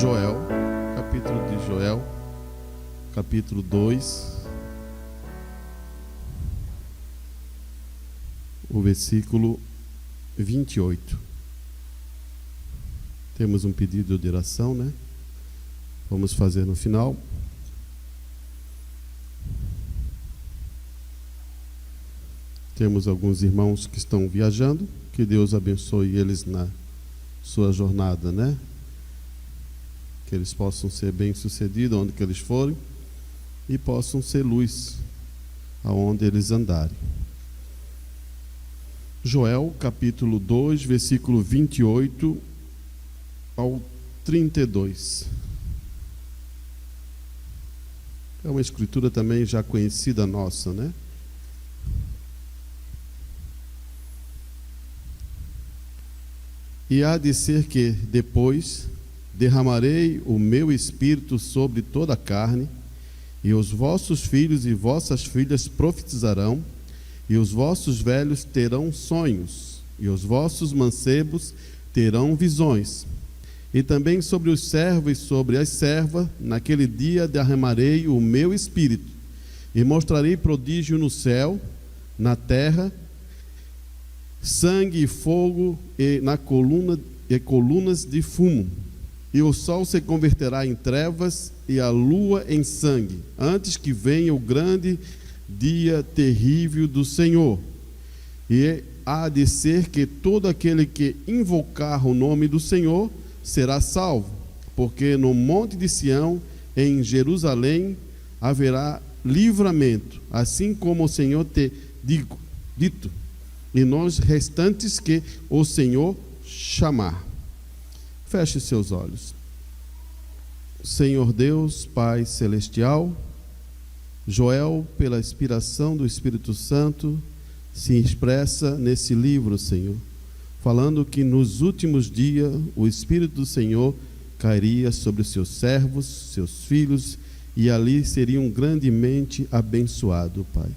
Joel, capítulo 2, o versículo 28. Temos um pedido de oração, né? Vamos fazer no final. Temos alguns irmãos que estão viajando, que Deus abençoe eles na sua jornada, né? Que eles possam ser bem-sucedidos onde que eles forem e possam ser luz aonde eles andarem. Joel, capítulo 2, versículo 28 ao 32. É uma escritura também já conhecida nossa, né? E há de ser que depois derramarei o meu espírito sobre toda a carne, e os vossos filhos e vossas filhas profetizarão, e os vossos velhos terão sonhos, e os vossos mancebos terão visões. E também sobre os servos e sobre as servas, naquele dia derramarei o meu espírito, e mostrarei prodígio no céu, na terra, sangue e fogo e colunas de fumo. E o sol se converterá em trevas e a lua em sangue, antes que venha o grande dia terrível do Senhor. E há de ser que todo aquele que invocar o nome do Senhor será salvo, porque no monte de Sião, em Jerusalém, haverá livramento, assim como o Senhor te dito, e nós restantes que o Senhor chamar. Feche seus olhos. Senhor Deus, Pai Celestial, Joel, pela inspiração do Espírito Santo, se expressa nesse livro, Senhor, falando que nos últimos dias o Espírito do Senhor cairia sobre seus servos, seus filhos, e ali seriam grandemente abençoados, Pai.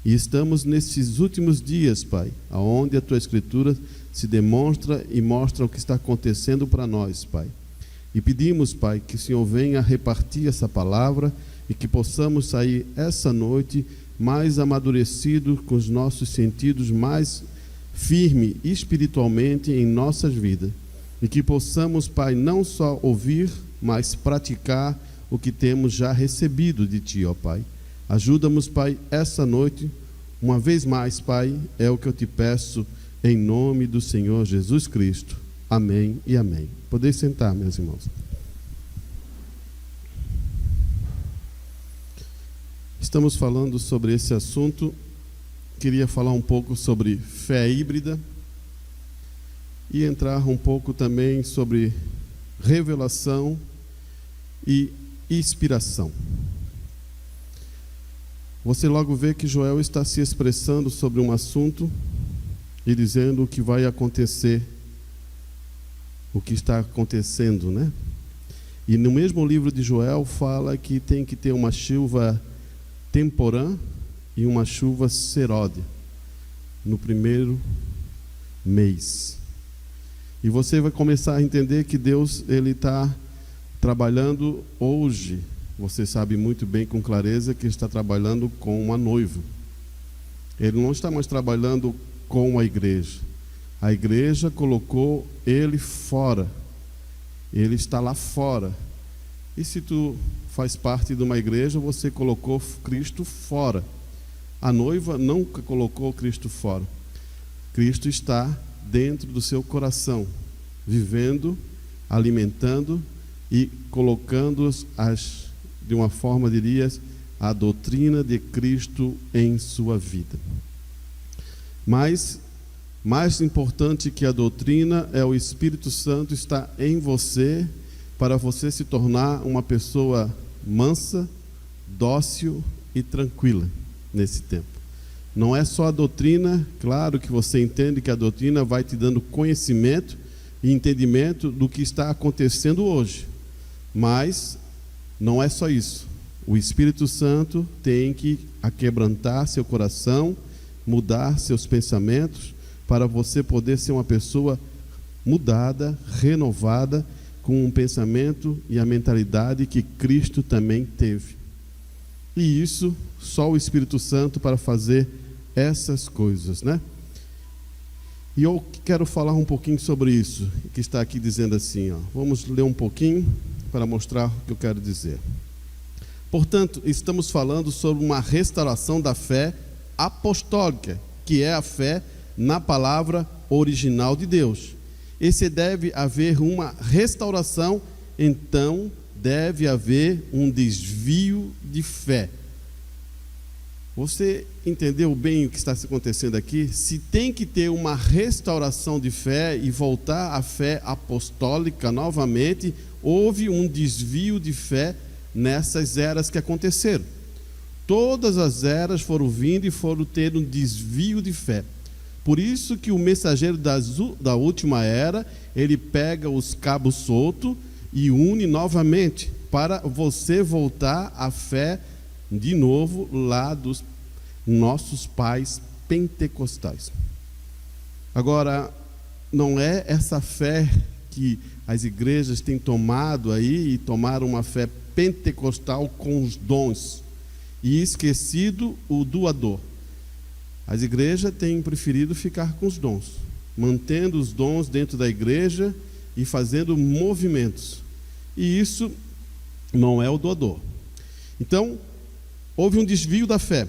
E estamos nesses últimos dias, Pai, aonde a Tua Escritura se demonstra e mostra o que está acontecendo para nós, Pai. E pedimos, Pai, que o Senhor venha repartir essa palavra e que possamos sair essa noite mais amadurecidos, com os nossos sentidos mais firmes espiritualmente em nossas vidas. E que possamos, Pai, não só ouvir, mas praticar o que temos já recebido de Ti, ó Pai. Ajuda-nos, Pai, essa noite, uma vez mais, Pai, é o que eu te peço, em nome do Senhor Jesus Cristo. Amém e amém. Podem sentar, meus irmãos. Estamos falando sobre esse assunto. Queria falar um pouco sobre fé híbrida e entrar um pouco também sobre revelação e inspiração. Você logo vê que Joel está se expressando sobre um assunto e dizendo o que vai acontecer, o que está acontecendo, né? E no mesmo livro de Joel fala que tem que ter uma chuva temporã e uma chuva seródia no primeiro mês. E você vai começar a entender que Deus, Ele está trabalhando hoje. Você sabe muito bem, com clareza, que Ele está trabalhando com uma noiva. Ele não está mais trabalhando com a igreja. A igreja colocou Ele fora. Ele está lá fora. E se tu faz parte de uma igreja, você colocou Cristo fora. A noiva nunca colocou Cristo fora. Cristo está dentro do seu coração, vivendo, alimentando e colocando de uma forma, diria, a doutrina de Cristo em sua vida. Mas mais importante que a doutrina é o Espírito Santo estar em você, para você se tornar uma pessoa mansa, dócil e tranquila nesse tempo. Não é só a doutrina, claro que você entende que a doutrina vai te dando conhecimento e entendimento do que está acontecendo hoje, mas não é só isso. O Espírito Santo tem que aquebrantar seu coração, mudar seus pensamentos, para você poder ser uma pessoa mudada, renovada, com o pensamento e a mentalidade que Cristo também teve. E isso, só o Espírito Santo para fazer essas coisas, né? E eu quero falar um pouquinho sobre isso, que está aqui dizendo assim, ó. Vamos ler um pouquinho para mostrar o que eu quero dizer. Portanto, estamos falando sobre uma restauração da fé apostólica, que é a fé na palavra original de Deus. E se deve haver uma restauração, então deve haver um desvio de fé. Você entendeu bem o que está acontecendo aqui? Se tem que ter uma restauração de fé e voltar à fé apostólica novamente, houve um desvio de fé nessas eras que aconteceram. Todas as eras foram vindo e foram ter um desvio de fé. Por isso que o mensageiro da última era, ele pega os cabos soltos e une novamente, para você voltar à fé de novo lá dos nossos pais pentecostais. Agora, não é essa fé que as igrejas têm tomado aí, e tomaram uma fé pentecostal com os dons, e esquecido o doador. As igrejas têm preferido ficar com os dons, mantendo os dons dentro da igreja e fazendo movimentos, e isso não é o doador. Então, houve um desvio da fé.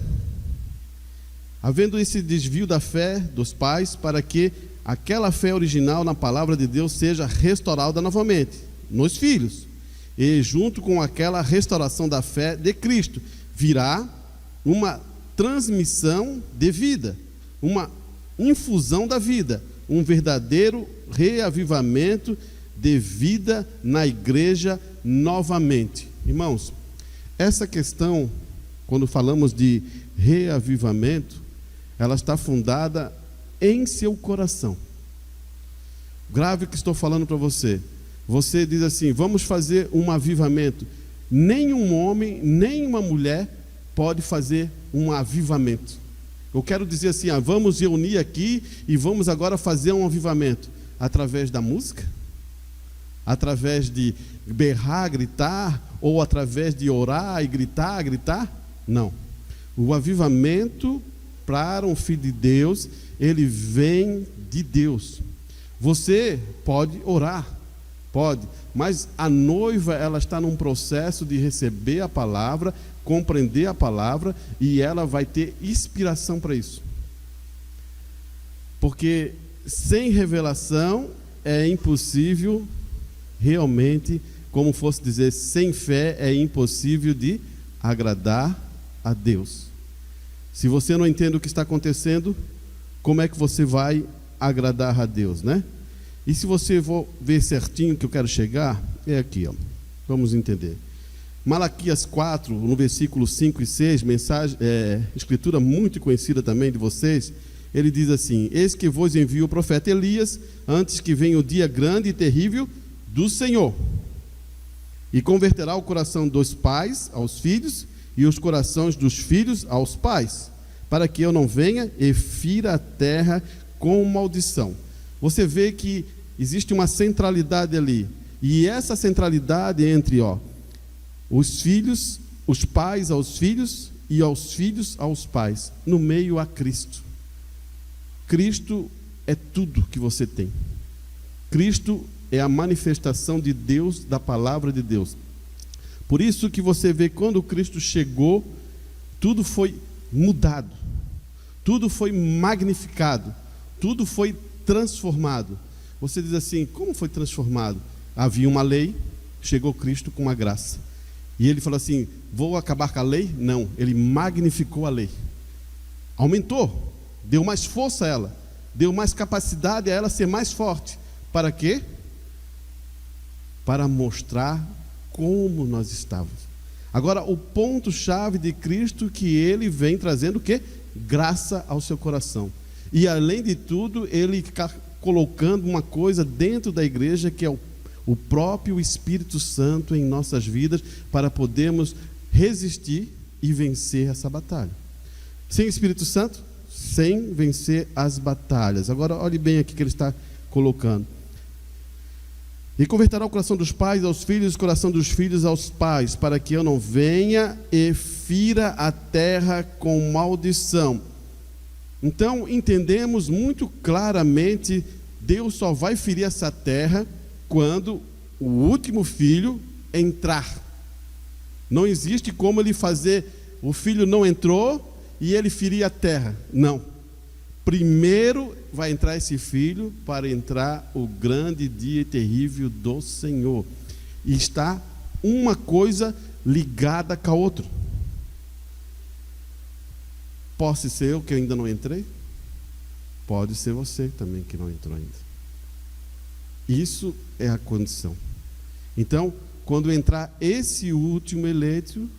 Havendo esse desvio da fé dos pais, para que aquela fé original na palavra de Deus seja restaurada novamente nos filhos, e junto com aquela restauração da fé de Cristo, virá uma transmissão de vida, uma infusão da vida, um verdadeiro reavivamento de vida na igreja novamente. Irmãos, essa questão, quando falamos de reavivamento, ela está fundada em seu coração. Grave o que estou falando para você. Você diz assim: vamos fazer um avivamento. Nenhum homem, nem uma mulher pode fazer um avivamento. Eu quero dizer assim, vamos reunir aqui e vamos agora fazer um avivamento. Através da música? Através de berrar, gritar? Ou através de orar e gritar? Não. O avivamento para um filho de Deus, ele vem de Deus. Você pode orar, pode, mas a noiva, ela está num processo de receber a palavra, compreender a palavra, e ela vai ter inspiração para isso. Porque sem revelação é impossível, realmente, como fosse dizer, sem fé é impossível de agradar a Deus. Se você não entende o que está acontecendo, como é que você vai agradar a Deus, né? E se você for ver certinho que eu quero chegar, é aqui, ó. Vamos entender. Malaquias 4, no versículo 5 e 6, escritura muito conhecida também de vocês, ele diz assim: eis que vos envio o profeta Elias, antes que venha o dia grande e terrível do Senhor, e converterá o coração dos pais aos filhos, e os corações dos filhos aos pais, para que eu não venha e fira a terra com maldição. Você vê que existe uma centralidade ali, e essa centralidade entre os filhos, os pais aos filhos, e aos filhos aos pais, no meio a Cristo. Cristo é tudo que você tem. Cristo é a manifestação de Deus, da palavra de Deus. Por isso que você vê, quando Cristo chegou, tudo foi mudado, tudo foi magnificado, tudo foi transformado. Você diz assim: como foi transformado? Havia uma lei, chegou Cristo com uma graça, e ele falou assim: vou acabar com a lei? Não, ele magnificou a lei, aumentou, deu mais força a ela, deu mais capacidade a ela ser mais forte. Para quê? Para mostrar como nós estávamos. Agora, o ponto-chave de Cristo, que ele vem trazendo o quê? Graça ao seu coração. E além de tudo, ele está colocando uma coisa dentro da igreja, que é o próprio Espírito Santo em nossas vidas, para podermos resistir e vencer essa batalha. Sem Espírito Santo, sem vencer as batalhas. Agora, olhe bem aqui que ele está colocando. E converterá o coração dos pais aos filhos, o coração dos filhos aos pais, para que eu não venha e fira a terra com maldição. Então, entendemos muito claramente, Deus só vai ferir essa terra quando o último filho entrar. Não existe como ele fazer, o filho não entrou e ele ferir a terra. Não. Primeiro vai entrar esse filho para entrar o grande dia terrível do Senhor. E está uma coisa ligada com a outra. Pode ser eu que ainda não entrei? Pode ser você também que não entrou ainda. Isso é a condição. Então, quando entrar esse último eleito,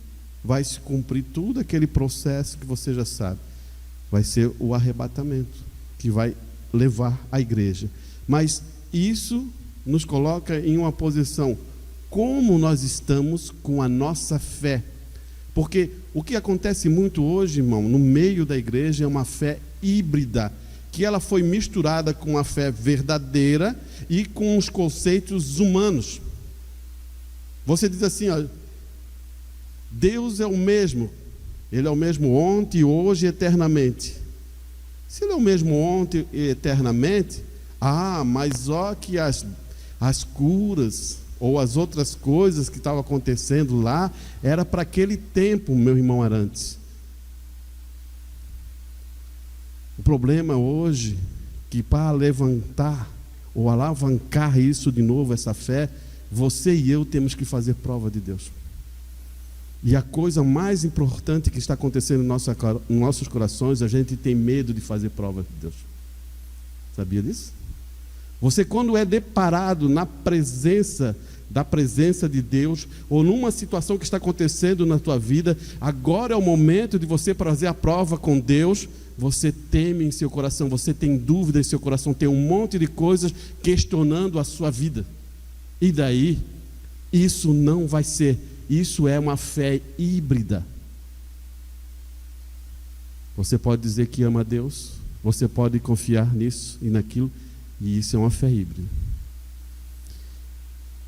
vai se cumprir tudo aquele processo que você já sabe. Vai ser o arrebatamento que vai levar a igreja. Mas isso nos coloca em uma posição, como nós estamos com a nossa fé. Porque o que acontece muito hoje, irmão, no meio da igreja, é uma fé híbrida, que ela foi misturada com a fé verdadeira e com os conceitos humanos. Você diz assim, ó, Deus é o mesmo, Ele é o mesmo ontem, hoje e eternamente. Se Ele é o mesmo ontem e eternamente, mas ó que as curas ou as outras coisas que estavam acontecendo lá, era para aquele tempo, meu irmão Arantes. O problema hoje, que para levantar ou alavancar isso de novo, essa fé, você e eu temos que fazer prova de Deus. E a coisa mais importante que está acontecendo em nossos corações, a gente tem medo de fazer prova de Deus. Sabia disso? Você, quando é deparado na presença de Deus, ou numa situação que está acontecendo na tua vida, agora é o momento de você fazer a prova com Deus. Você teme em seu coração, você tem dúvida em seu coração, tem um monte de coisas questionando a sua vida. E daí, isso não vai ser. Isso é uma fé híbrida. Você pode dizer que ama a Deus, você pode confiar nisso e naquilo, e isso é uma fé híbrida.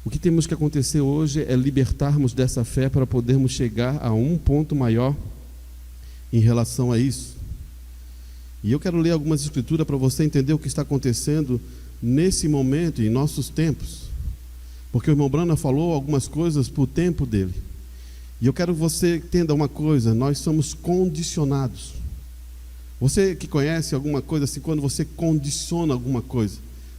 O que temos que acontecer hoje é libertarmos dessa fé para podermos chegar a um ponto maior em relação a isso. E eu quero ler algumas escrituras para você entender o que está acontecendo nesse momento, em nossos tempos. Porque o irmão Brana falou algumas coisas para o tempo dele. E eu quero que você entenda uma coisa: nós somos condicionados. Você que conhece alguma coisa assim, quando você condiciona alguma coisa,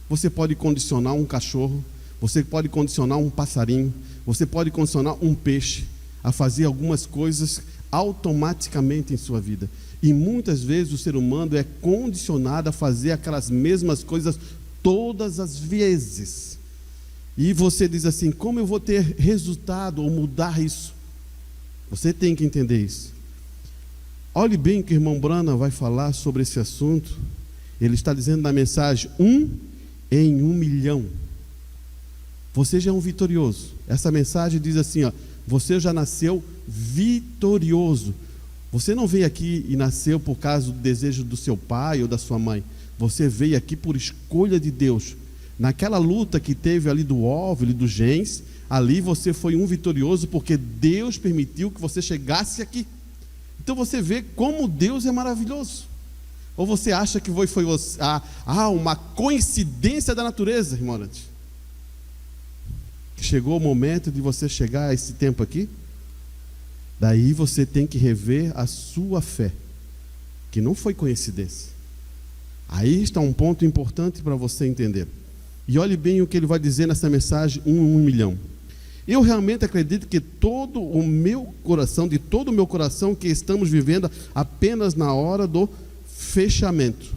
você pode condicionar um cachorro, você pode condicionar um passarinho, você pode condicionar um peixe a fazer algumas coisas automaticamente em sua vida. E muitas vezes o ser humano é condicionado a fazer aquelas mesmas coisas todas as vezes. E você diz assim: como eu vou ter resultado ou mudar isso? Você tem que entender isso. Olhe bem que o irmão Brana vai falar sobre esse assunto. Ele está dizendo na mensagem: 1 em 1 milhão. Você já é um vitorioso. Essa mensagem diz assim, ó: você já nasceu vitorioso. Você não veio aqui e nasceu por causa do desejo do seu pai ou da sua mãe. Você veio aqui por escolha de Deus. Naquela luta que teve ali do óvulo e dos genes, ali você foi um vitorioso porque Deus permitiu que você chegasse aqui. Então você vê como Deus é maravilhoso. Ou você acha que foi uma coincidência da natureza, irmão Arante? Que chegou o momento de você chegar a esse tempo aqui? Daí você tem que rever a sua fé, que não foi coincidência. Aí está um ponto importante para você entender. E olhe bem o que ele vai dizer nessa mensagem 1 em 1 milhão. Eu realmente acredito que de todo o meu coração, que estamos vivendo apenas na hora do fechamento.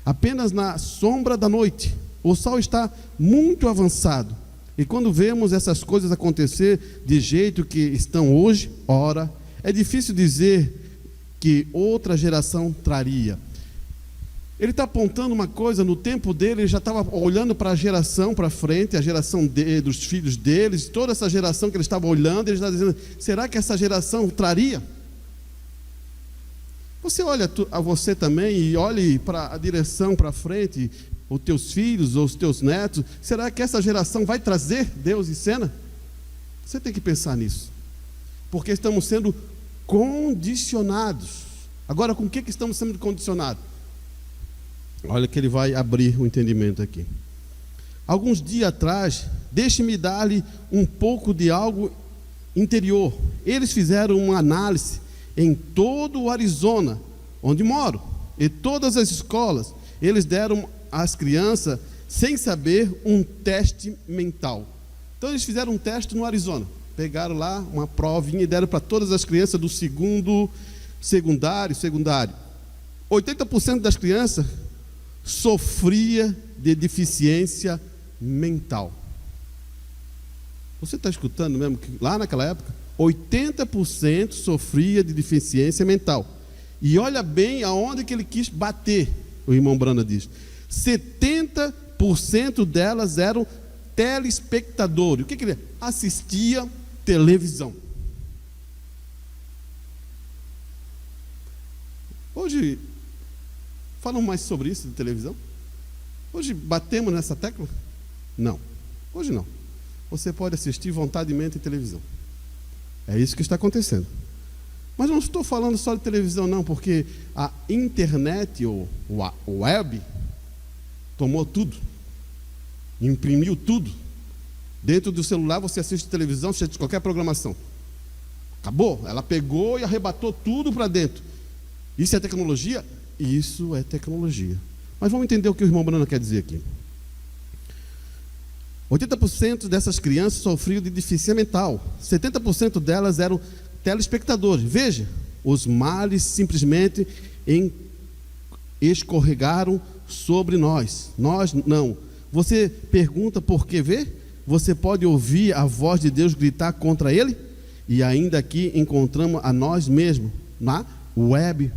Apenas na sombra da noite. O sol está muito avançado. E quando vemos essas coisas acontecer de jeito que estão hoje, ora, é difícil dizer que outra geração traria. Ele está apontando uma coisa, no tempo dele, ele já estava olhando para a geração para frente, a geração dos filhos deles, toda essa geração que ele estava olhando, ele está dizendo: será que essa geração traria? Você olha a você também e olhe para a direção para frente, ou teus filhos, ou os teus netos, será que essa geração vai trazer Deus em cena? Você tem que pensar nisso, porque estamos sendo condicionados. Agora, com o que estamos sendo condicionados? Olha que ele vai abrir o entendimento aqui. Alguns dias atrás, deixe-me dar-lhe um pouco de algo interior. Eles fizeram uma análise em todo o Arizona, onde moro, e todas as escolas. Eles deram às crianças, sem saber, um teste mental. Então eles fizeram um teste no Arizona, pegaram lá uma provinha e deram para todas as crianças do secundário. 80% das crianças sofria de deficiência mental. Você está escutando mesmo que lá naquela época 80% sofria de deficiência mental. E olha bem aonde que ele quis bater. O irmão Brana diz 70% delas eram telespectadores. O que ele assistia? Televisão. Hoje falam mais sobre isso de televisão? Hoje batemos nessa tecla? Não, hoje não. Você pode assistir vontademente em televisão. É isso que está acontecendo. Mas não estou falando só de televisão não, porque a internet ou a web tomou tudo, imprimiu tudo. Dentro do celular você assiste televisão, você assiste qualquer programação. Acabou, ela pegou e arrebatou tudo para dentro. Isso é tecnologia? Isso é tecnologia. Mas vamos entender o que o irmão Brana quer dizer aqui. 80% dessas crianças sofriam de deficiência mental. 70% delas eram telespectadores. Veja, os males simplesmente escorregaram sobre nós. Nós não. Você pergunta por que vê? Você pode ouvir a voz de Deus gritar contra ele? E ainda aqui encontramos a nós mesmos na web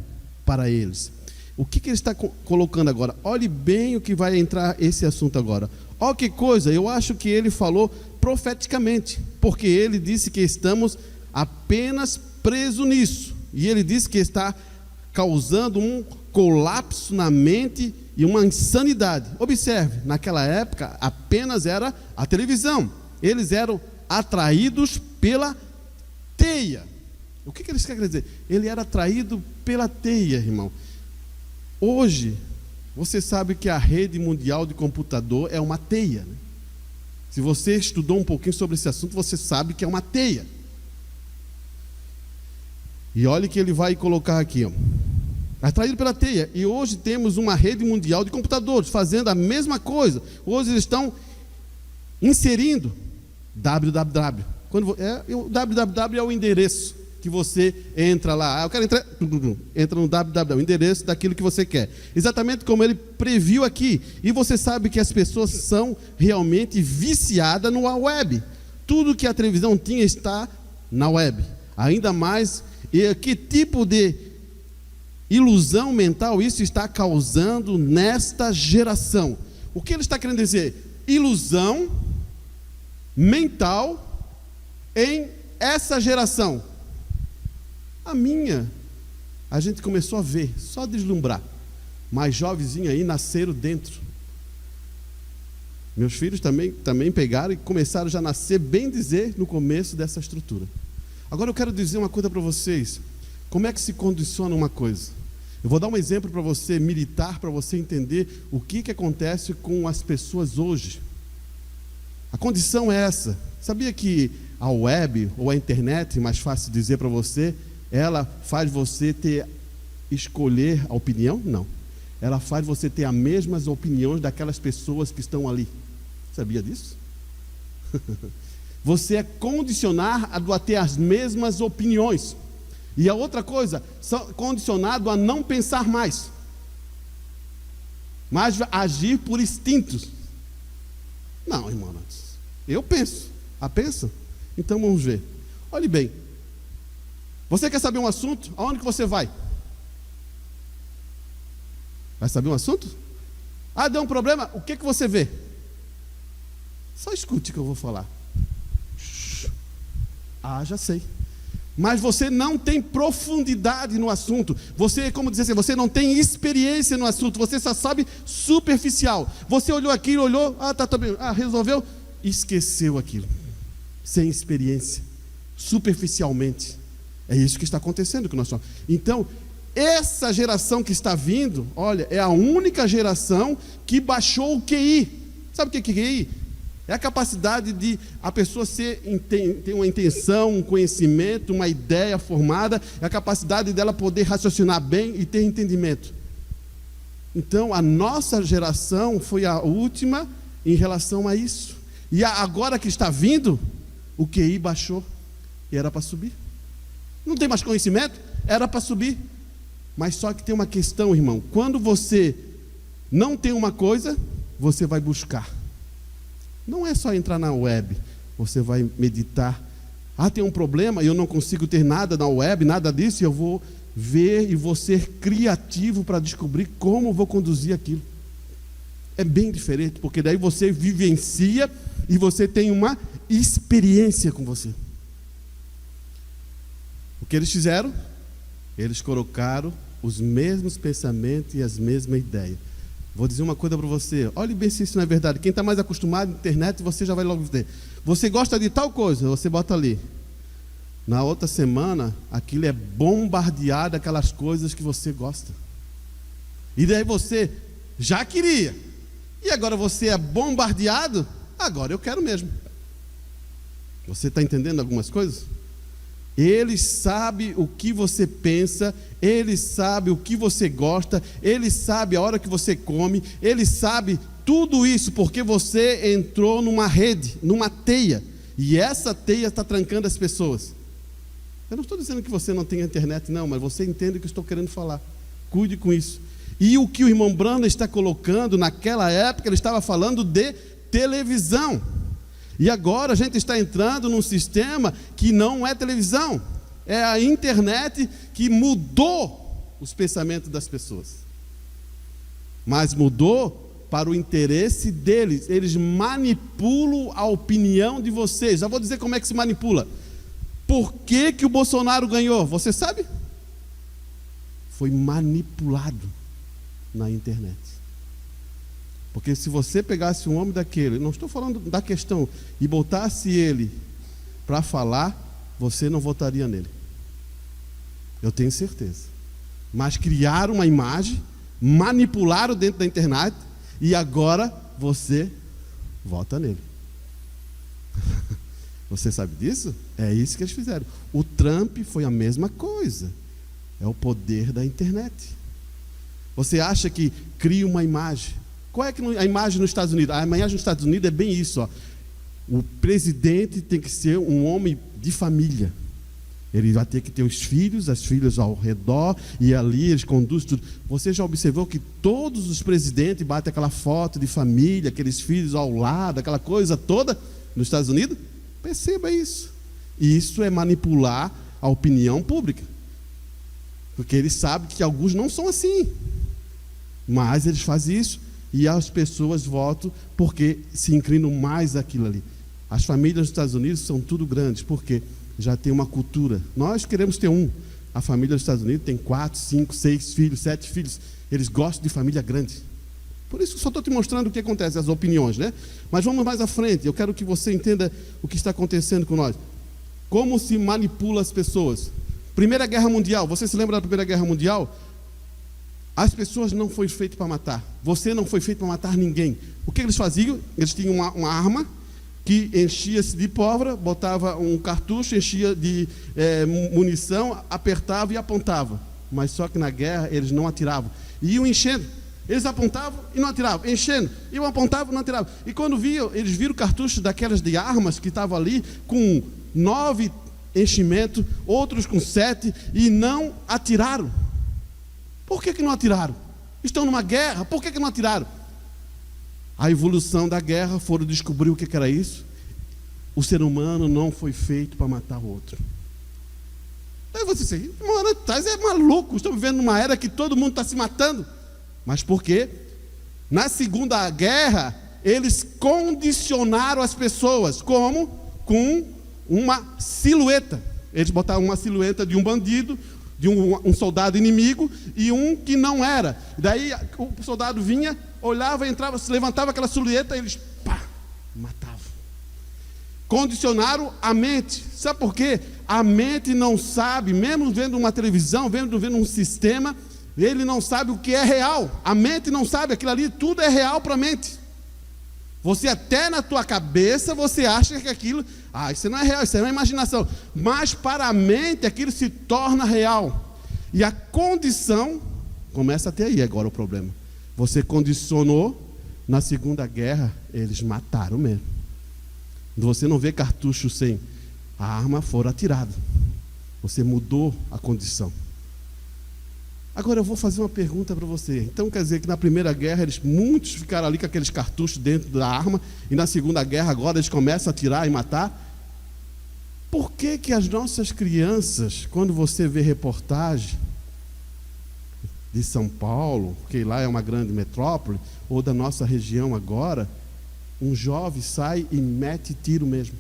para eles. O que ele está colocando agora? Olhe bem o que vai entrar esse assunto agora. Olha que coisa, eu acho que ele falou profeticamente, porque ele disse que estamos apenas presos nisso. E ele disse que está causando um colapso na mente e uma insanidade. Observe, naquela época apenas era a televisão. Eles eram atraídos pela teia. O que eles querem dizer? Ele era atraído pela teia, irmão. Hoje, você sabe que a rede mundial de computador é uma teia, né? Se você estudou um pouquinho sobre esse assunto, você sabe que é uma teia. E olha que ele vai colocar aqui, ó. Atraído pela teia. E hoje temos uma rede mundial de computadores fazendo a mesma coisa. Hoje eles estão inserindo www. O www é o endereço que você entra lá. Eu quero entrar, entra no www, o endereço daquilo que você quer. Exatamente como ele previu aqui. E você sabe que as pessoas são realmente viciadas no web. Tudo que a televisão tinha está na web. Ainda mais, e que tipo de ilusão mental isso está causando nesta geração? O que ele está querendo dizer? Ilusão mental em essa geração. A gente começou a ver, só deslumbrar. Mais jovenzinhos aí nasceram dentro. Meus filhos também pegaram e começaram já a nascer, bem dizer, no começo dessa estrutura. Agora eu quero dizer uma coisa para vocês. Como é que se condiciona uma coisa? Eu vou dar um exemplo para você, militar, para você entender o que acontece com as pessoas hoje. A condição é essa. Sabia que a web, ou a internet, mais fácil dizer para você, ela faz você escolher a opinião? Não. Ela faz você ter as mesmas opiniões daquelas pessoas que estão ali. Sabia disso? Você é condicionado a ter as mesmas opiniões. E a outra coisa, condicionado a não pensar mais, mas agir por instintos. Não, irmão, eu penso. Pensa? Então vamos ver. Olhe bem. Você quer saber um assunto? Aonde que você vai? Vai saber um assunto? Deu um problema? O que você vê? Só escute que eu vou falar. Já sei. mas você não tem profundidade no assunto. Você, como dizer assim, você não tem experiência no assunto, você só sabe superficial. Você olhou aquilo, olhou, tá bem, resolveu, esqueceu aquilo, sem experiência, superficialmente. É isso que está acontecendo com nós. Então, essa geração que está vindo, olha, é a única geração que baixou o QI. Sabe o que é QI? É a capacidade de a pessoa ter uma intenção, um conhecimento, uma ideia formada, é a capacidade dela poder raciocinar bem e ter entendimento. Então, a nossa geração foi a última em relação a isso. E agora que está vindo, o QI baixou e era para subir. Não tem mais conhecimento? Era para subir. Mas só que tem uma questão, irmão. Quando você não tem uma coisa, você vai buscar. Não é só entrar na web. Você vai meditar. Tem um problema, eu não consigo ter nada na web, nada disso, eu vou ver e vou ser criativo para descobrir como vou conduzir aquilo. É bem diferente, porque daí você vivencia e você tem uma experiência com você. O que eles fizeram? Eles colocaram os mesmos pensamentos e as mesmas ideias. Vou dizer uma coisa para você, olhe bem se isso não é verdade. Quem está mais acostumado na internet, você já vai logo ver. Você gosta de tal coisa, você bota ali. Na outra semana, aquilo é bombardeado, aquelas coisas que você gosta. E daí você já queria. E agora você é bombardeado, agora eu quero mesmo. Você está entendendo algumas coisas? Ele sabe o que você pensa, Ele sabe o que você gosta, Ele sabe a hora que você come, Ele sabe tudo isso, porque você entrou numa rede, numa teia, e essa teia está trancando as pessoas. Eu não estou dizendo que você não tem internet, não, mas você entende o que eu estou querendo falar. Cuide com isso. E o que o irmão Branham está colocando, naquela época, ele estava falando de televisão. E agora a gente está entrando num sistema que não é televisão, é a internet que mudou os pensamentos das pessoas. Mas mudou para o interesse deles. Eles manipulam a opinião de vocês. Já vou dizer como é que se manipula. Por que que o Bolsonaro ganhou? Você sabe? Foi manipulado na internet. Porque se você pegasse um homem daquele, não estou falando da questão, e botasse ele para falar, você não votaria nele. Eu tenho certeza. Mas criaram uma imagem, manipularam dentro da internet, e agora você vota nele. Você sabe disso? É isso que eles fizeram. O Trump foi a mesma coisa. É o poder da internet. Você acha que cria uma imagem. Qual é a imagem nos Estados Unidos? A imagem nos Estados Unidos é bem isso. O presidente tem que ser um homem de família. Ele vai ter que ter os filhos, as filhas ao redor, e ali eles conduzem tudo. Você já observou que todos os presidentes batem aquela foto de família, aqueles filhos ao lado, aquela coisa toda nos Estados Unidos? Perceba isso. Isso é manipular a opinião pública. Porque eles sabem que alguns não são assim. Mas eles fazem isso. E as pessoas votam porque se inclinam mais àquilo ali. As famílias dos Estados Unidos são tudo grandes, porque já tem uma cultura. Nós queremos ter um. A família dos Estados Unidos tem 4, 5, 6 filhos, 7 filhos. Eles gostam de família grande. Por isso que só estou te mostrando o que acontece, as opiniões, né? Mas vamos mais à frente. Eu quero que você entenda o que está acontecendo com nós. Como se manipula as pessoas. Primeira Guerra Mundial. Você se lembra da Primeira Guerra Mundial? As pessoas não foram feitas para matar. Você não foi feito para matar ninguém. O que eles faziam? Eles tinham uma arma que enchia-se de pólvora, botava um cartucho, enchia de munição, apertava e apontava. Mas só que na guerra eles não atiravam. E iam enchendo. Eles apontavam e não atiravam. Enchendo. Iam apontavam e não atiravam. E quando viam, eles viram cartuchos daquelas de armas que estavam ali com 9 enchimentos, outros com 7, e não atiraram. Por que não atiraram? Estão numa guerra, por que não atiraram? A evolução da guerra foram descobrir o que era isso. O ser humano não foi feito para matar o outro. Aí você diz, mano, é maluco, estamos vivendo numa era que todo mundo está se matando. Mas por quê? Na Segunda Guerra, eles condicionaram as pessoas. Como? Com uma silhueta. Eles botavam uma silhueta de um bandido, de um soldado inimigo e um que não era. Daí o soldado vinha, olhava, entrava, se levantava aquela silhueta e eles matavam. Condicionaram a mente. Sabe por quê? A mente não sabe, mesmo vendo uma televisão, vendo um sistema, ele não sabe o que é real. A mente não sabe, aquilo ali tudo é real para a mente. Você até na tua cabeça, você acha que aquilo, isso não é real, isso é uma imaginação. Mas para a mente aquilo se torna real. E a condição, começa até aí agora o problema. Você condicionou, na Segunda Guerra, eles mataram mesmo. Você não vê cartucho sem, a arma fora atirada. Você mudou a condição. Agora eu vou fazer uma pergunta para você. Então quer dizer que na Primeira Guerra muitos ficaram ali com aqueles cartuchos dentro da arma, e na Segunda Guerra agora eles começam a atirar e matar? Por que que as nossas crianças, quando você vê reportagem de São Paulo, que lá é uma grande metrópole, ou da nossa região agora, um jovem sai e mete tiro mesmo?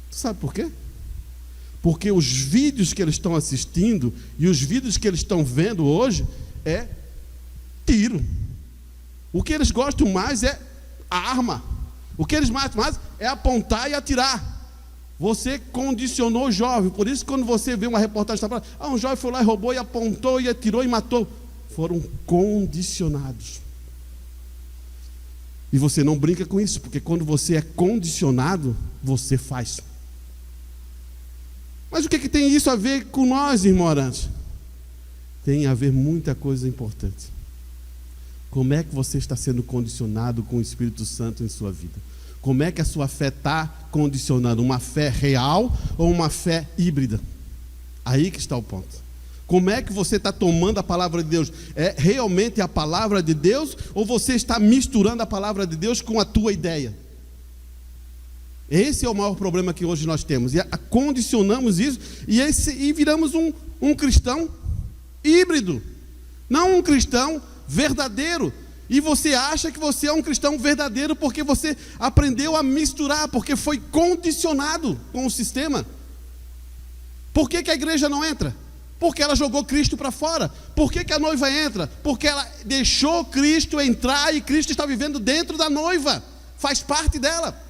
Sabe por quê? Porque os vídeos que eles estão assistindo e os vídeos que eles estão vendo hoje é tiro. O que eles gostam mais é a arma. O que eles gostam mais é apontar e atirar. Você condicionou o jovem. Por isso, quando você vê uma reportagem, um jovem foi lá e roubou e apontou e atirou e matou. Foram condicionados. E você não brinca com isso, porque quando você é condicionado, você faz. Mas o que tem isso a ver com nós, irmão Arantes? Tem a ver muita coisa importante. Como é que você está sendo condicionado com o Espírito Santo em sua vida? Como é que a sua fé está condicionando? Uma fé real ou uma fé híbrida? Aí que está o ponto. Como é que você está tomando a palavra de Deus? É realmente a palavra de Deus, ou você está misturando a palavra de Deus com a tua ideia? Esse é o maior problema que hoje nós temos. E condicionamos isso e viramos um cristão híbrido, não um cristão verdadeiro. E você acha que você é um cristão verdadeiro porque você aprendeu a misturar, porque foi condicionado com o sistema. Por que que a igreja não entra? Porque ela jogou Cristo para fora. Por que que a noiva entra? Porque ela deixou Cristo entrar e Cristo está vivendo dentro da noiva, faz parte dela.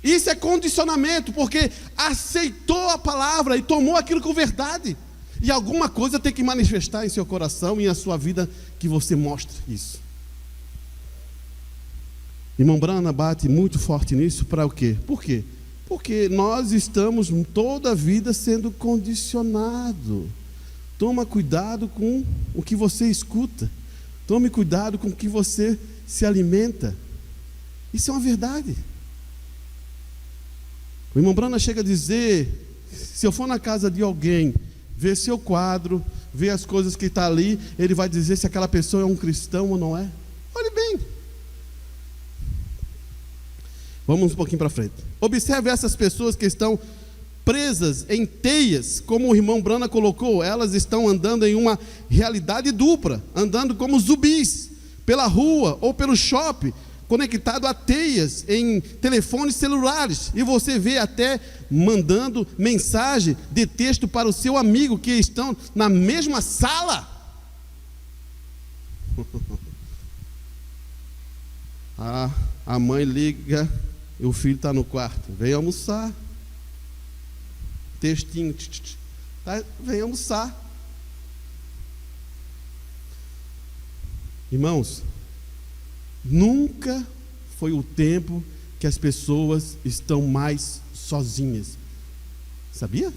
Isso é condicionamento, porque aceitou a palavra e tomou aquilo com verdade. E alguma coisa tem que manifestar em seu coração e na sua vida que você mostre isso. Irmão Brana bate muito forte nisso para o quê? Por quê? Porque nós estamos toda a vida sendo condicionados. Toma cuidado com o que você escuta. Tome cuidado com o que você se alimenta. Isso é uma verdade. O irmão Brana chega a dizer, se eu for na casa de alguém, ver seu quadro, ver as coisas que está ali, ele vai dizer se aquela pessoa é um cristão ou não é. Olhe bem. Vamos um pouquinho para frente. Observe essas pessoas que estão presas em teias, como o irmão Brana colocou. Elas estão andando em uma realidade dupla, andando como zumbis, pela rua ou pelo shopping, conectado a teias em telefones celulares, e você vê até mandando mensagem de texto para o seu amigo que estão na mesma sala. A mãe liga e o filho está no quarto, vem almoçar, textinho, vem almoçar. Irmãos, nunca foi o tempo que as pessoas estão mais sozinhas. Sabia?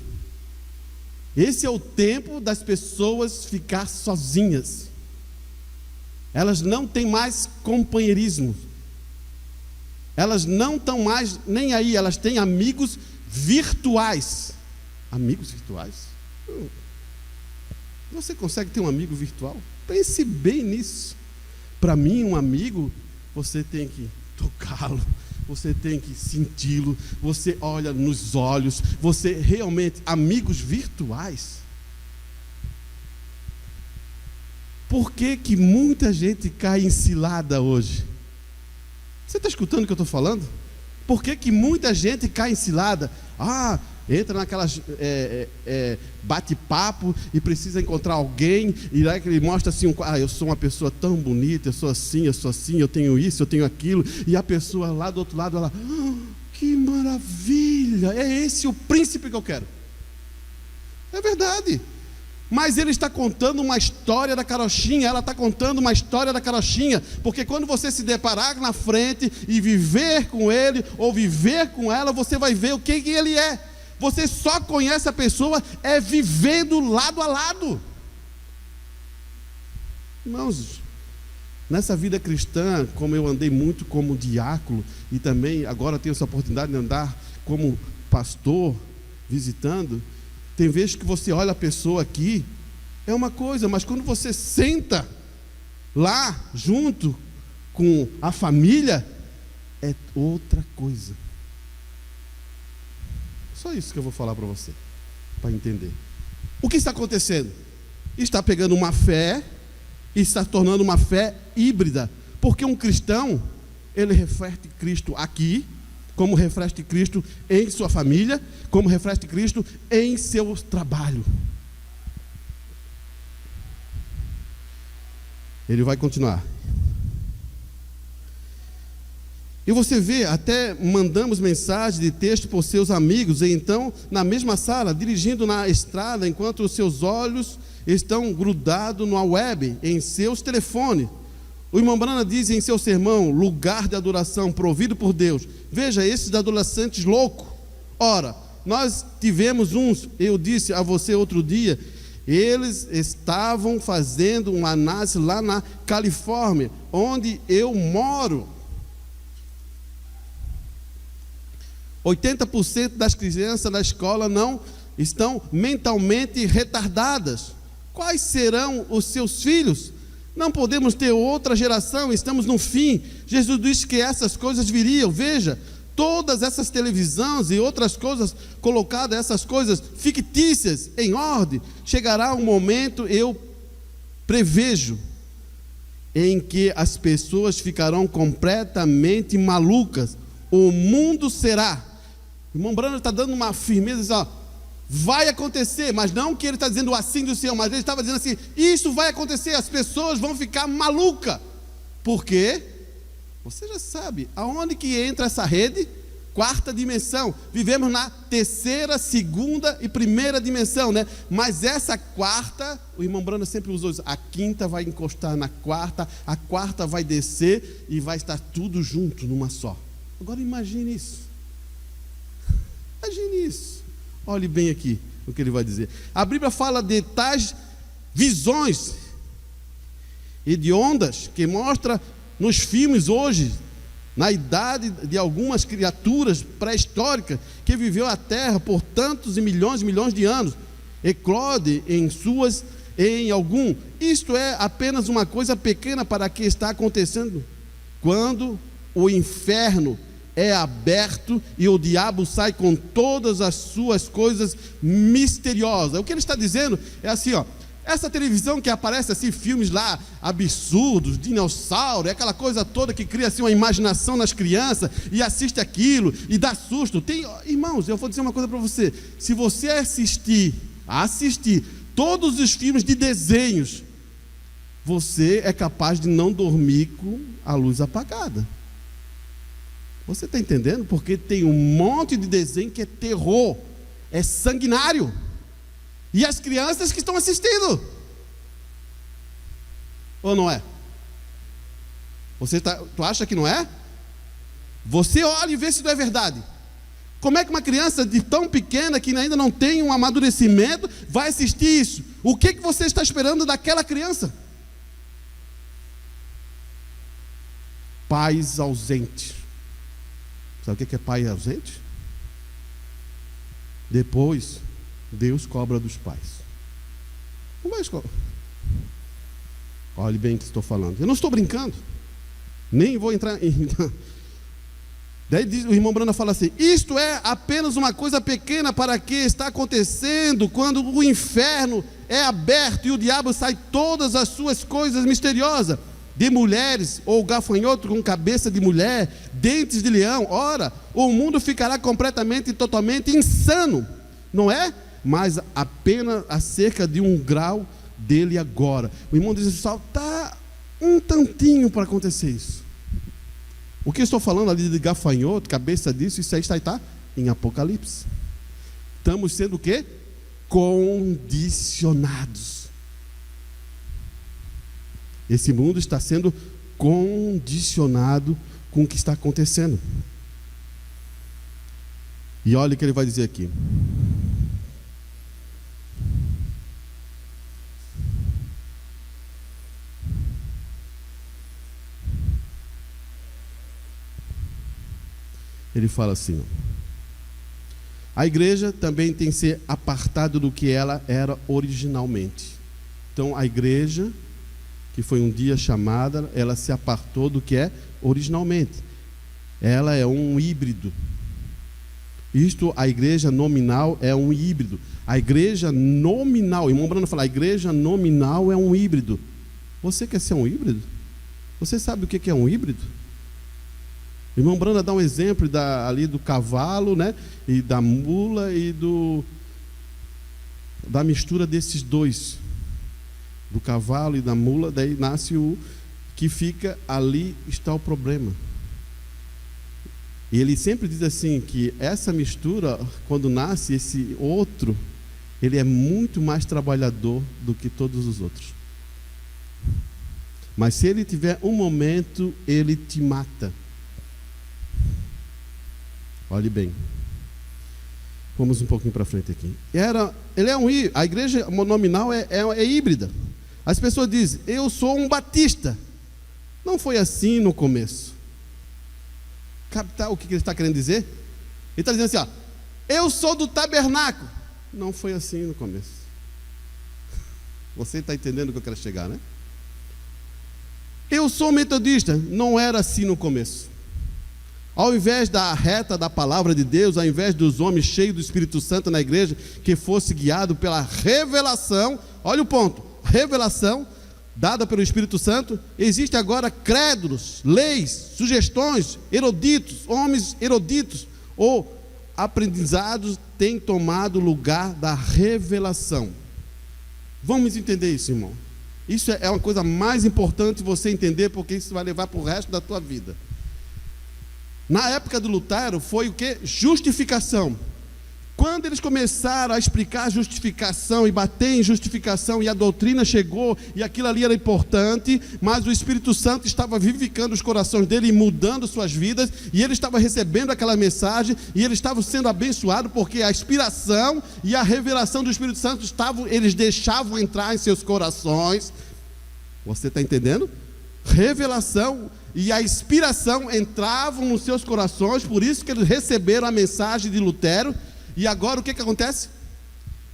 Esse é o tempo das pessoas ficar sozinhas. Elas não têm mais companheirismo. Elas não estão mais nem aí. Elas têm amigos virtuais. Amigos virtuais? Você consegue ter um amigo virtual? Pense bem nisso. Para mim, um amigo, você tem que tocá-lo, você tem que senti-lo, você olha nos olhos, você realmente, amigos virtuais. Por que que muita gente cai em cilada hoje? Você está escutando o que eu estou falando? Por que que muita gente cai em cilada? entra naquelas bate-papo e precisa encontrar alguém, e aí ele mostra assim, eu sou uma pessoa tão bonita, eu sou assim, eu tenho isso, eu tenho aquilo, e a pessoa lá do outro lado, ela, que maravilha, é esse o príncipe que eu quero. É verdade. Mas ele está contando uma história da carochinha, ela está contando uma história da carochinha, porque quando você se deparar na frente e viver com ele, ou viver com ela, você vai ver o que ele é. Você só conhece a pessoa vivendo lado a lado. Irmãos, nessa vida cristã, como eu andei muito como diácono, e também agora tenho essa oportunidade de andar como pastor, visitando, tem vezes que você olha a pessoa aqui, é uma coisa, mas quando você senta lá junto com a família, é outra coisa. Só isso que eu vou falar para você, para entender. O que está acontecendo? Está pegando uma fé e está tornando uma fé híbrida, porque um cristão, ele reflete Cristo aqui, como reflete Cristo em sua família, como reflete Cristo em seu trabalho. Ele vai continuar. E você vê, até mandamos mensagem de texto por seus amigos, e então, na mesma sala, dirigindo na estrada, enquanto os seus olhos estão grudados na web, em seus telefones. O irmão Brana diz em seu sermão, lugar de adoração provido por Deus. Veja, esses adolescentes loucos. Ora, nós tivemos uns, eu disse a você outro dia, eles estavam fazendo uma análise lá na Califórnia, onde eu moro. 80% das crianças da escola não estão mentalmente retardadas. Quais serão os seus filhos? Não podemos ter outra geração, estamos no fim. Jesus disse que essas coisas viriam. Veja, todas essas televisões e outras coisas colocadas, essas coisas fictícias em ordem, chegará um momento, eu prevejo, em que as pessoas ficarão completamente malucas. O mundo será. O irmão Brano está dando uma firmeza, assim, vai acontecer, mas não que ele está dizendo assim do Senhor, mas ele estava dizendo assim, isso vai acontecer, as pessoas vão ficar malucas. Por quê? Você já sabe, aonde que entra essa rede? Quarta dimensão. Vivemos na terceira, segunda e primeira dimensão, né? Mas essa quarta, o irmão Brano sempre usou isso, a quinta vai encostar na quarta, a quarta vai descer e vai estar tudo junto numa só. Agora imagine isso. Imagine isso. Olhe bem aqui o que ele vai dizer. A Bíblia fala de tais visões e de ondas que mostra nos filmes hoje, na idade de algumas criaturas pré-históricas que viveu a Terra por tantos e milhões de anos, eclode em algum. Isto é apenas uma coisa pequena para que está acontecendo quando o inferno é aberto e o diabo sai com todas as suas coisas misteriosas. O que ele está dizendo é assim, essa televisão que aparece assim, filmes lá absurdos, dinossauro, é aquela coisa toda que cria assim uma imaginação nas crianças e assiste aquilo e dá susto. Irmãos, eu vou dizer uma coisa para você, se você assistir todos os filmes de desenhos, você é capaz de não dormir com a luz apagada. Você está entendendo? Porque tem um monte de desenho que é terror, é sanguinário. E as crianças que estão assistindo. Ou não é? Tu acha que não é? Você olha e vê se não é verdade. Como é que uma criança de tão pequena, que ainda não tem um amadurecimento, vai assistir isso? O que você está esperando daquela criança? Pais ausentes. Sabe o que é pai ausente? Depois, Deus cobra dos pais. Não vai escolher. Olhe bem o que estou falando. Eu não estou brincando. Nem vou entrar em... Daí o irmão Brana fala assim, isto é apenas uma coisa pequena para que está acontecendo quando o inferno é aberto e o diabo sai todas as suas coisas misteriosas. de mulheres, ou gafanhoto com cabeça de mulher, dentes de leão, ora, o mundo ficará completamente e totalmente insano, não é? Mas apenas acerca de 1 grau dele agora. O irmão diz: só está um tantinho para acontecer isso. O que eu estou falando ali de gafanhoto, cabeça disso, isso aí está em Apocalipse. Estamos sendo o quê? Condicionados. Esse mundo está sendo condicionado com o que está acontecendo. E olha o que ele vai dizer aqui. Ele fala assim: a igreja também tem que ser apartada do que ela era originalmente. Então a igreja, que foi um dia chamada, ela se apartou do que é originalmente. Ela é um híbrido. Isto, a igreja nominal é um híbrido. A igreja nominal, o irmão Brando fala, a igreja nominal é um híbrido. Você quer ser um híbrido? Você sabe o que é um híbrido? O irmão Branda dá um exemplo ali do cavalo, né? E da mula e da mistura desses dois. Do cavalo e da mula, daí nasce o que fica ali, está o problema. E ele sempre diz assim, que essa mistura, quando nasce esse outro, ele é muito mais trabalhador do que todos os outros. Mas se ele tiver um momento, ele te mata. Olhe bem. Vamos um pouquinho para frente aqui. A igreja nominal é híbrida. As pessoas dizem: eu sou um batista. Não foi assim no começo. Captar o que ele está querendo dizer? Ele está dizendo assim: eu sou do tabernáculo. Não foi assim no começo. Você está entendendo o que eu quero chegar, né? Eu sou metodista. Não era assim no começo. Ao invés da reta da palavra de Deus, ao invés dos homens cheios do Espírito Santo na igreja, que fosse guiado pela revelação, olha o ponto, revelação dada pelo Espírito Santo, existe agora crédulos, leis, sugestões, eruditos, homens eruditos, ou aprendizados têm tomado o lugar da revelação. Vamos entender isso, irmão. Isso é uma coisa mais importante você entender, porque isso vai levar para o resto da tua vida. Na época de Lutero foi o que? Justificação. Quando eles começaram a explicar justificação e bater em justificação, e a doutrina chegou, e aquilo ali era importante, mas o Espírito Santo estava vivificando os corações dele e mudando suas vidas, e ele estava recebendo aquela mensagem, e eles estavam sendo abençoados, porque a inspiração e a revelação do Espírito Santo eles deixavam entrar em seus corações. Você está entendendo? Revelação e a inspiração entravam nos seus corações, por isso que eles receberam a mensagem de Lutero. E agora o que acontece?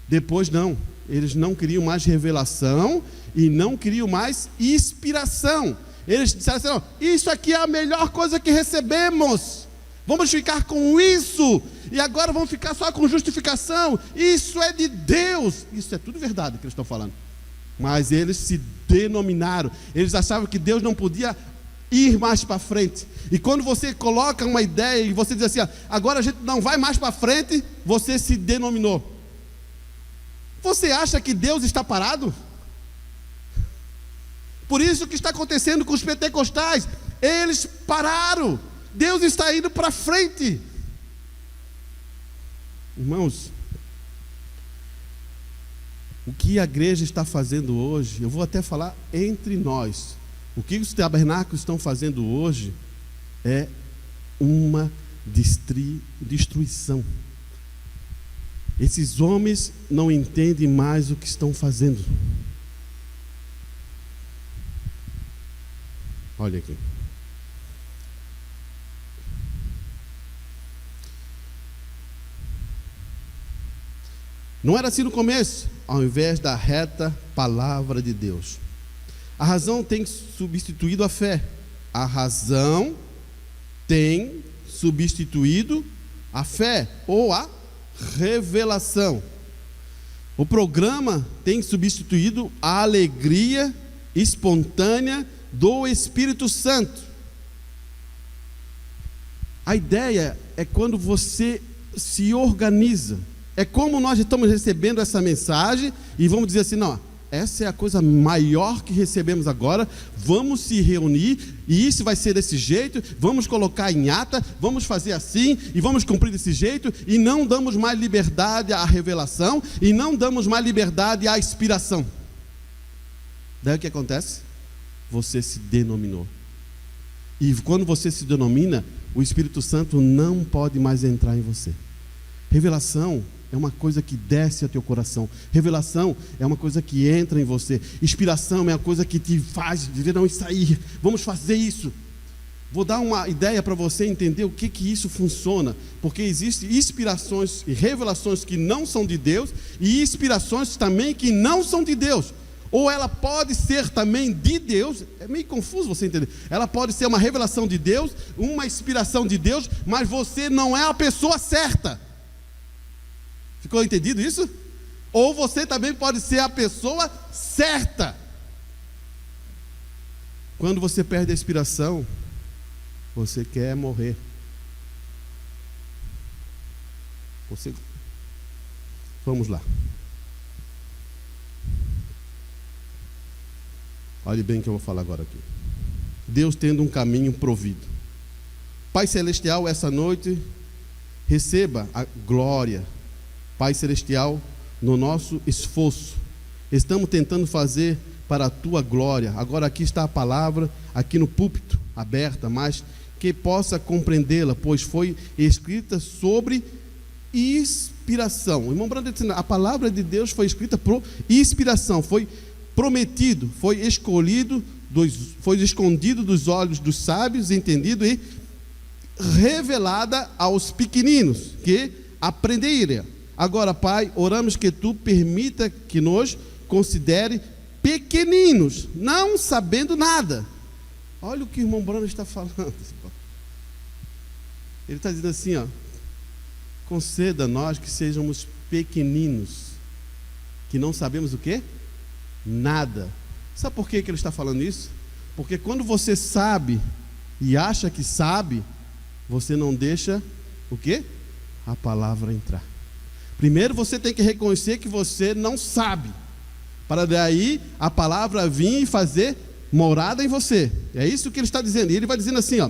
Depois não, eles não queriam mais revelação e não queriam mais inspiração. Eles disseram assim: não, isso aqui é a melhor coisa que recebemos, vamos ficar com isso, e agora vamos ficar só com justificação, isso é de Deus. Isso é tudo verdade que eles estão falando, mas eles se denominaram, eles achavam que Deus não podia ir mais para frente. E quando você coloca uma ideia e você diz assim: agora a gente não vai mais para frente, você se denominou. Você acha que Deus está parado? Por isso que está acontecendo com os pentecostais, eles pararam. Deus está indo para frente. Irmãos, o que a igreja está fazendo hoje, eu vou até falar entre nós, o que os tabernáculos estão fazendo hoje é uma destruição. Esses homens não entendem mais o que estão fazendo. Olha aqui. Não era assim no começo, ao invés da reta palavra de Deus. A razão tem substituído a fé. A razão tem substituído a fé ou a revelação. O programa tem substituído a alegria espontânea do Espírito Santo. A ideia é quando você se organiza. É como nós estamos recebendo essa mensagem e vamos dizer assim, não, essa é a coisa maior que recebemos agora, vamos se reunir e isso vai ser desse jeito, vamos colocar em ata, vamos fazer assim e vamos cumprir desse jeito, e não damos mais liberdade à revelação e não damos mais liberdade à inspiração. Daí o que acontece? Você se denominou, e quando você se denomina, o Espírito Santo não pode mais entrar em você. Revelação é uma coisa que desce ao teu coração. Revelação é uma coisa que entra em você. Inspiração é uma coisa que te faz dizer, não, isso aí, vamos fazer isso. Vou dar uma ideia para você entender o que isso funciona. Porque existem inspirações e revelações que não são de Deus, e inspirações também que não são de Deus. Ou ela pode ser também de Deus, é meio confuso você entender. Ela pode ser uma revelação de Deus, uma inspiração de Deus, mas você não é a pessoa certa. Ficou entendido isso? Ou você também pode ser a pessoa certa. Quando você perde a inspiração, você quer morrer. Vamos lá. Olhe bem o que eu vou falar agora aqui. Deus tendo um caminho provido. Pai Celestial, essa noite, receba a glória. Pai Celestial, no nosso esforço, estamos tentando fazer para a Tua glória. Agora aqui está a palavra, aqui no púlpito, aberta, mas que possa compreendê-la, pois foi escrita sobre inspiração. O irmão Brando disse, a palavra de Deus foi escrita por inspiração, foi prometido, foi escolhido, foi escondido dos olhos dos sábios, entendido e revelada aos pequeninos que aprenderam. Agora, Pai, oramos que Tu permita que nos considere pequeninos, não sabendo nada. Olha o que o irmão Bruno está falando. Ele está dizendo assim, ó, conceda a nós que sejamos pequeninos, que não sabemos o quê? Nada. Sabe por que ele está falando isso? Porque quando você sabe e acha que sabe, você não deixa o quê? A palavra entrar. Primeiro você tem que reconhecer que você não sabe, para daí a palavra vir e fazer morada em você. É isso que ele está dizendo. E ele vai dizendo assim, ó,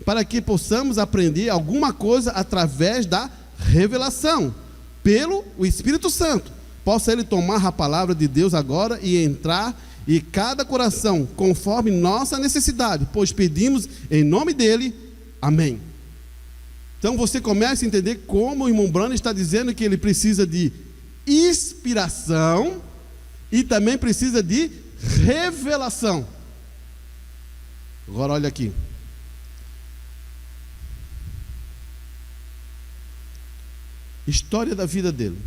para que possamos aprender alguma coisa através da revelação, pelo o Espírito Santo. Possa ele tomar a palavra de Deus agora e entrar em cada coração, conforme nossa necessidade, pois pedimos em nome dele, amém. Então você começa a entender como o irmão Branham está dizendo que ele precisa de inspiração e também precisa de revelação. Agora olha aqui. História da vida dele.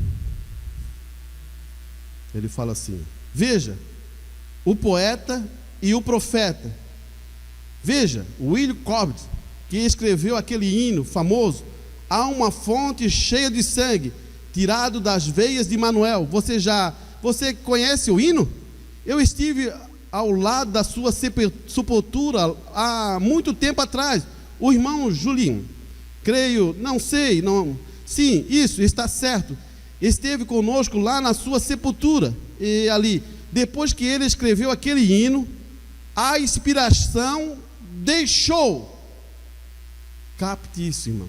Ele fala assim: veja, o poeta e o profeta. Veja, William Cobbett, que escreveu aquele hino famoso, há uma fonte cheia de sangue, tirado das veias de Manuel. Você conhece o hino? Eu estive ao lado da sua sepultura há muito tempo atrás. O irmão Julinho, creio, não sei, não, sim, isso está certo, esteve conosco lá na sua sepultura, e ali, depois que ele escreveu aquele hino, a inspiração deixou. Capte isso, irmão.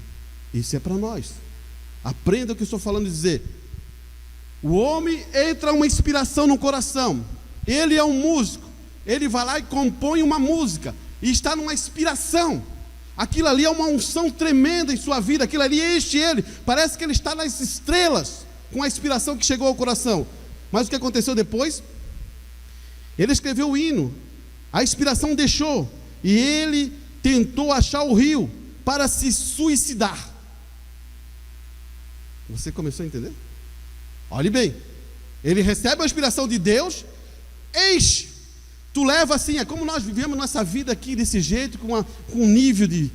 Isso é para nós. Aprenda o que eu estou falando de dizer. O homem entra uma inspiração no coração. Ele é um músico. Ele vai lá e compõe uma música. E está numa inspiração. Aquilo ali é uma unção tremenda em sua vida. Aquilo ali enche ele. Parece que ele está nas estrelas com a inspiração que chegou ao coração. Mas o que aconteceu depois? Ele escreveu o hino. A inspiração deixou. E ele tentou achar o rio para se suicidar. Você começou a entender? Olhe bem, ele recebe a inspiração de Deus, enche, tu leva assim, é como nós vivemos nossa vida aqui desse jeito, com um nível de,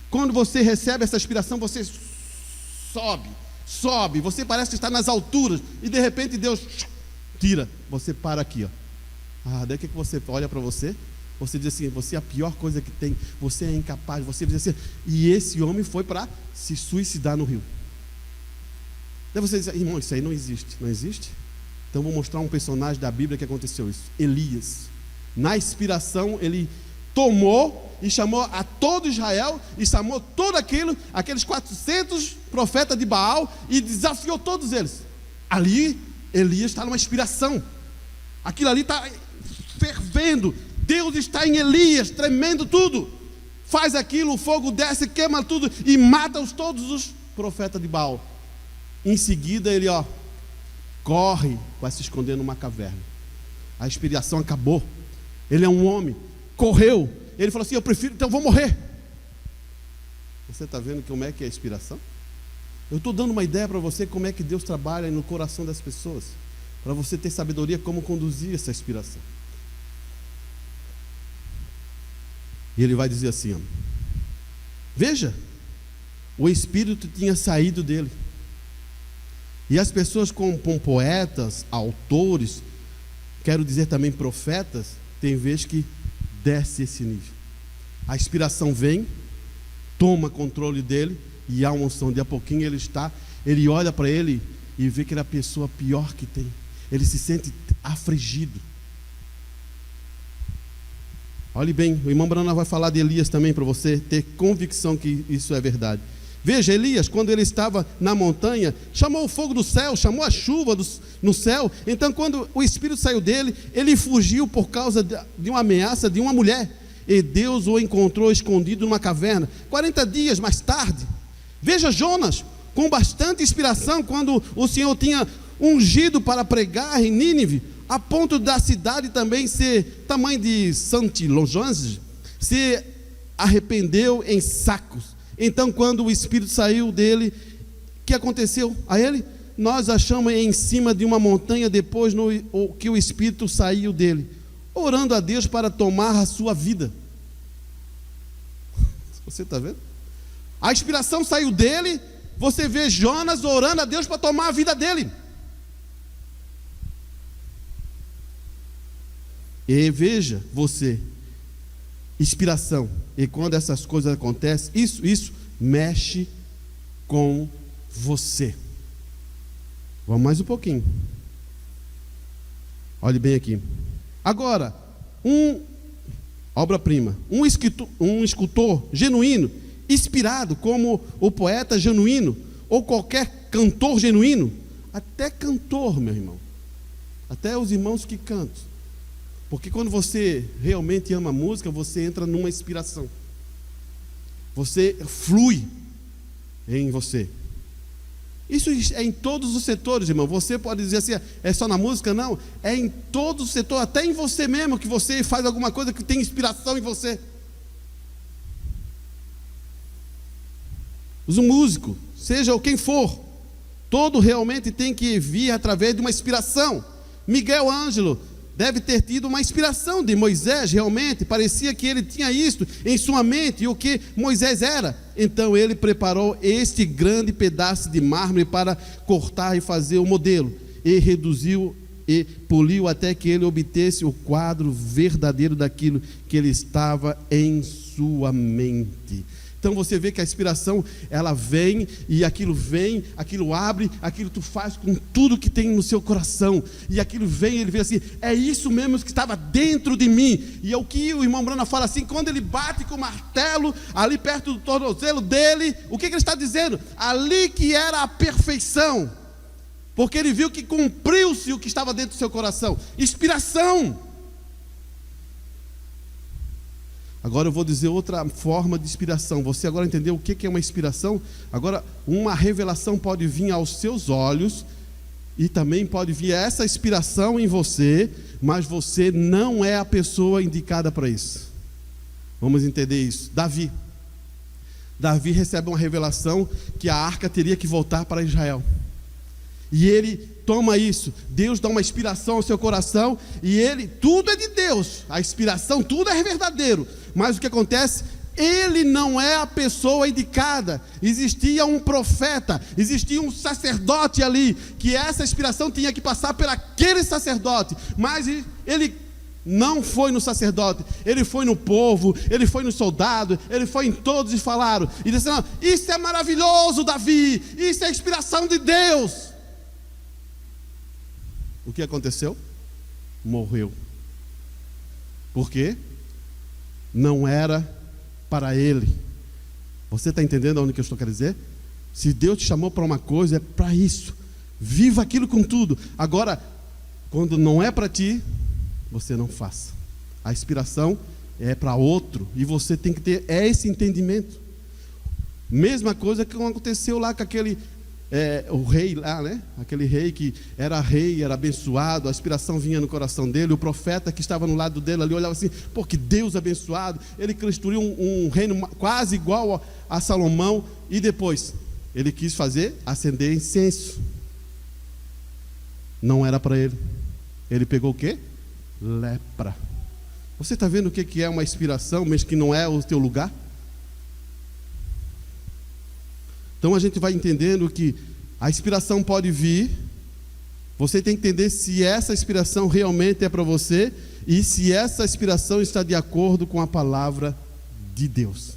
quando você recebe essa inspiração, você sobe, você parece que está nas alturas, e de repente Deus tira, você para aqui, ó. Daí o que você olha para você? Você diz assim, você é a pior coisa que tem, você é incapaz, você diz assim, e esse homem foi para se suicidar no rio. Daí você diz, irmão, isso aí não existe. Não existe? Então vou mostrar um personagem da Bíblia que aconteceu isso. Elias. Na inspiração, ele tomou e chamou a todo Israel, e chamou todo aqueles 400 profetas de Baal, e desafiou todos eles. Ali, Elias está numa inspiração. Aquilo ali está fervendo. Deus está em Elias, tremendo tudo. Faz aquilo, o fogo desce, queima tudo e mata todos os profetas de Baal. Em seguida ele corre para se esconder numa caverna. A inspiração acabou. Ele é um homem, correu. Ele falou assim, eu prefiro, então eu vou morrer. Você está vendo como é que é a inspiração? Eu estou dando uma ideia para você como é que Deus trabalha no coração das pessoas, para você ter sabedoria como conduzir essa inspiração. E ele vai dizer assim, veja, o Espírito tinha saído dele. E as pessoas como poetas, autores, quero dizer também profetas, tem vezes que desce esse nível. A inspiração vem, toma controle dele, e há uma unção. De a pouquinho ele olha para ele e vê que ele é a pessoa pior que tem. Ele se sente afligido. Olhe bem, o irmão Branham vai falar de Elias também, para você ter convicção que isso é verdade. Veja, Elias, quando ele estava na montanha, chamou o fogo do céu, chamou a chuva no céu. Então, quando o Espírito saiu dele, ele fugiu por causa de uma ameaça de uma mulher. E Deus o encontrou escondido numa caverna. 40 dias mais tarde, veja Jonas, com bastante inspiração, quando o Senhor tinha ungido para pregar em Nínive, a ponto da cidade também ser tamanho de Santilonge, se arrependeu em sacos. Então, quando o Espírito saiu dele, o que aconteceu a ele? Nós achamos em cima de uma montanha depois que o Espírito saiu dele, orando a Deus para tomar a sua vida. Você está vendo? A inspiração saiu dele, você vê Jonas orando a Deus para tomar a vida dele. E veja você, inspiração, e quando essas coisas acontecem, isso mexe com você. Vamos mais um pouquinho. Olhe bem aqui. Agora, obra-prima, um escultor genuíno, inspirado como o poeta genuíno, ou qualquer cantor genuíno, até cantor, meu irmão, até os irmãos que cantam. Porque quando você realmente ama a música, você entra numa inspiração. Você flui em você. Isso é em todos os setores, irmão. Você pode dizer assim, é só na música? Não, é em todos os setores, até em você mesmo, que você faz alguma coisa que tem inspiração em você. Os músicos, seja quem for, todo realmente tem que vir através de uma inspiração. Miguel Ângelo deve ter tido uma inspiração de Moisés, realmente, parecia que ele tinha isto em sua mente, e o que Moisés era. Então ele preparou este grande pedaço de mármore para cortar e fazer o modelo, e reduziu e poliu até que ele obtesse o quadro verdadeiro daquilo que ele estava em sua mente. Então você vê que a inspiração, ela vem, e aquilo abre, aquilo tu faz com tudo que tem no seu coração, e aquilo vem, ele vê assim, é isso mesmo que estava dentro de mim. E é o que o irmão Branham fala assim, quando ele bate com o martelo, ali perto do tornozelo dele, o que ele está dizendo? Ali que era a perfeição, porque ele viu que cumpriu-se o que estava dentro do seu coração. Inspiração. Agora eu vou dizer outra forma de inspiração. Você agora entendeu o que é uma inspiração? Agora, uma revelação pode vir aos seus olhos, e também pode vir essa inspiração em você, mas você não é a pessoa indicada para isso. Vamos entender isso. Davi recebe uma revelação que a arca teria que voltar para Israel. E ele toma isso, Deus dá uma inspiração ao seu coração, e tudo é de Deus, a inspiração, tudo é verdadeiro, mas o que acontece? Ele não é a pessoa indicada. Existia um profeta, existia um sacerdote ali, que essa inspiração tinha que passar por aquele sacerdote, mas ele Não foi no sacerdote, ele foi no povo, ele foi no soldado, ele foi em todos e falaram. E disse: não, isso é maravilhoso, Davi, isso é inspiração de Deus. O que aconteceu? Morreu. Por quê? Não era para ele. Você está entendendo onde que eu estou querendo dizer? Se Deus te chamou para uma coisa, é para isso. Viva aquilo com tudo. Agora, quando não é para ti, você não faça. A inspiração é para outro, e você tem que ter esse entendimento. Mesma coisa que aconteceu lá com aquele o rei lá, né? Aquele rei que era rei, era abençoado, a inspiração vinha no coração dele. O profeta que estava no lado dele ali olhava assim: pô, que Deus abençoado. Ele construiu um reino quase igual a Salomão, e depois ele quis acender incenso. Não era para ele. Ele pegou o quê? Lepra. Você está vendo o que é uma inspiração, mas que não é o teu lugar? Então a gente vai entendendo que a inspiração pode vir. Você tem que entender se essa inspiração realmente é para você e se essa inspiração está de acordo com a palavra de Deus.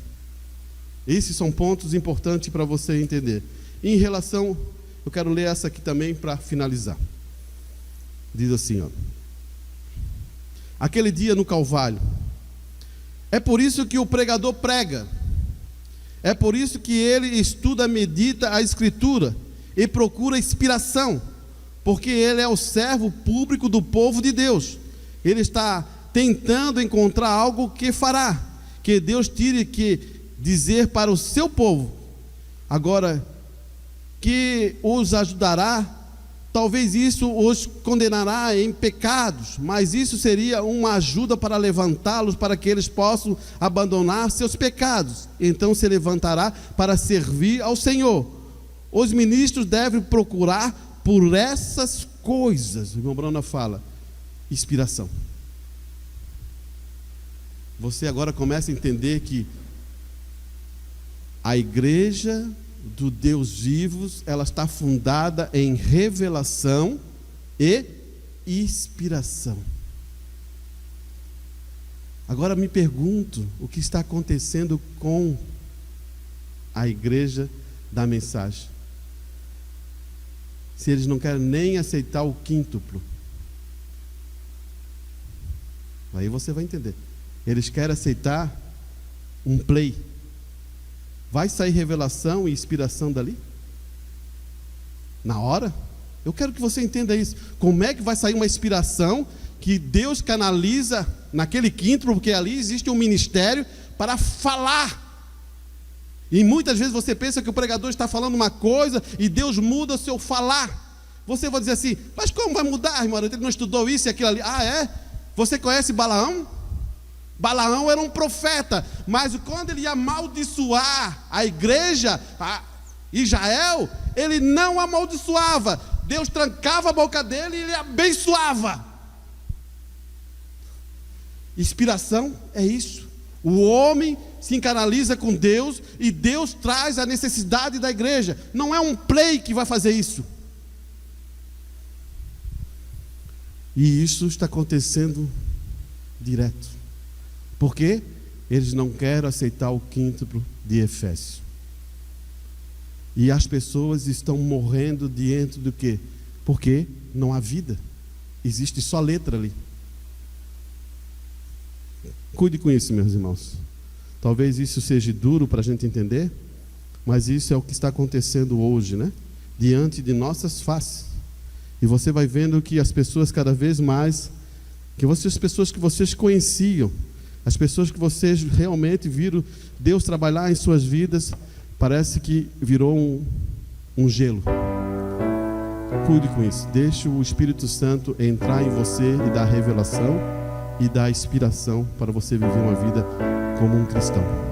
Esses são pontos importantes para você entender. Em relação, eu quero ler essa aqui também para finalizar. Diz assim, ó: aquele dia no Calvário, é por isso que o pregador prega, é por isso que ele estuda, medita a Escritura e procura inspiração, porque ele é o servo público do povo de Deus. Ele está tentando encontrar algo que fará, que Deus tire que dizer para o seu povo. Agora, que os ajudará. Talvez isso os condenará em pecados, mas isso seria uma ajuda para levantá-los, para que eles possam abandonar seus pecados. Então se levantará para servir ao Senhor. Os ministros devem procurar por essas coisas. O irmão Bruna fala: inspiração. Você agora começa a entender que a igreja do Deus vivos, ela está fundada em revelação e inspiração. Agora me pergunto o que está acontecendo com a igreja da mensagem. Se eles não querem nem aceitar o quíntuplo, aí você vai entender. Eles querem aceitar um play. Vai sair revelação e inspiração dali? Na hora? Eu quero que você entenda isso. Como é que vai sair uma inspiração que Deus canaliza naquele quíntuplo? Porque ali existe um ministério para falar. E muitas vezes você pensa que o pregador está falando uma coisa e Deus muda o seu falar. Você vai dizer assim: mas como vai mudar, irmão? Ele não estudou isso e aquilo ali. Ah, é? Você conhece Balaão? Balaão era um profeta, mas quando ele ia amaldiçoar a igreja, Israel, ele não amaldiçoava. Deus trancava a boca dele e ele abençoava. Inspiração é isso. O homem se canaliza com Deus e Deus traz a necessidade da igreja. Não é um play que vai fazer isso. E isso está acontecendo direto. Porque eles não querem aceitar o quíntuplo de Efésios. E as pessoas estão morrendo diante do quê? Porque não há vida. Existe só letra ali. Cuide com isso, meus irmãos. Talvez isso seja duro para a gente entender, mas isso é o que está acontecendo hoje, né? Diante de nossas faces. E você vai vendo que as pessoas cada vez mais, as pessoas que vocês conheciam, as pessoas que vocês realmente viram Deus trabalhar em suas vidas, parece que virou um gelo. Cuide com isso. Deixe o Espírito Santo entrar em você e dar revelação e dar inspiração para você viver uma vida como um cristão.